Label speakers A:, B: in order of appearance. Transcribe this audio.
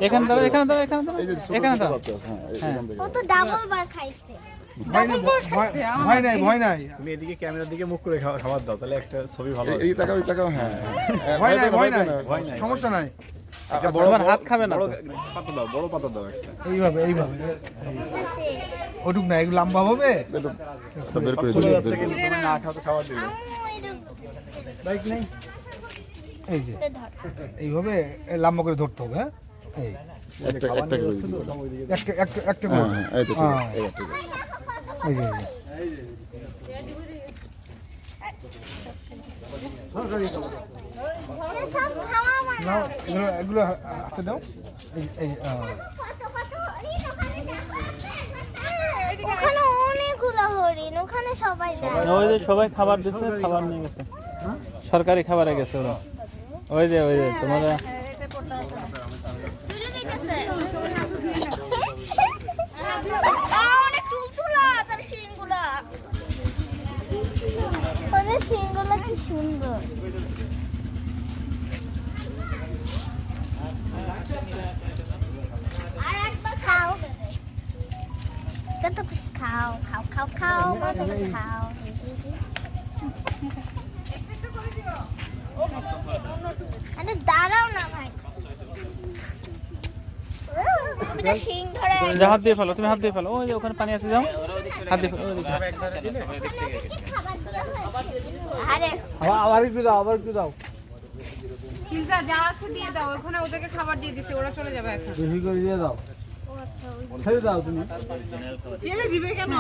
A: এখানে দাও, এখানে দাও, এখানে দাও, এখানে দাও।
B: ও তো ডাবল বার খাইছে।
C: ভয় নাই ভয় নাই,
D: তুমি এদিকে ক্যামেরার দিকে মুখ করে খাবার দাও, তাহলে একটা ছবি ভালো হবে।
E: এই তাকাও, এই তাকাও, হ্যাঁ।
C: ভয় নাই ভয় নাই,
D: ভয় নাই।
C: সমস্যা নাই।
D: একটা
A: তোমার হাত খাবে না
D: বড়
A: তো।
D: পাতা দাও, বড় পাতা দাও একটা।
C: এইভাবে এইভাবে
B: এটা সে
C: ওটুক না, এগুলো লম্বা হবে।
E: তো বের করে
D: চলে
E: দিই,
D: যাচ্ছে
E: বের করে
D: কিন্তু তুমি না খাও তো খাবার দিবে।
B: আম্মু এটা
D: বাইক নেই।
C: এই যে
B: ধর।
C: এইভাবে লম্বা করে ধরতে হবে। হ্যাঁ এই
E: একটা একটা করে দিই।
C: একটা একটা একটা
E: হ্যাঁ,
C: করে,
E: হ্যাঁ, এই তো ঠিক আছে,
C: হ্যাঁ।
E: এই তো ঠিক আছে।
C: এই যে এই যে।
B: এটা সব খাওয়া আমার।
C: নাও, এগুলো এগুলো হাতে দাও। এই
B: ওখানে অনেকগুলো হরিণ, ওখানে সবাই যায়।
A: ওই যে সবাই খাবার দিচ্ছে, খাবার নিয়ে গেছে, সরকারি খাবারে গেছে ওরা। ওই যে তোমরা
B: তুলে দিতেছে। অনেক তুলতুলা তার শিংগুলা। ওদের শিংগুলা কি সুন্দর। আর একবার খাও। কত খুশি খাও, খাও খাও খাও, কত খুশি খাও। আরে দাঁড়াও না ভাই। আমি তো শিং ধরে
A: যা, হাত দিয়ে ফেলো, তুমি হাত দিয়ে ফেলো। ওই যে ওখানে পানি আছে, যাও হাত দিয়ে ফেলো। ওই দিকে।
B: আরে
C: আবার একটু দাও, আবার একটু দাও।
F: পিৎজা যা আছে দিয়ে দাও, ওখানে ওদেরকে খাবার দিয়ে দিছে, ওরা চলে যাবে এখন।
C: বেশি করে দিয়ে দাও, ছেড়ে দাও তুমি।
F: ফেলে দিবে কেন?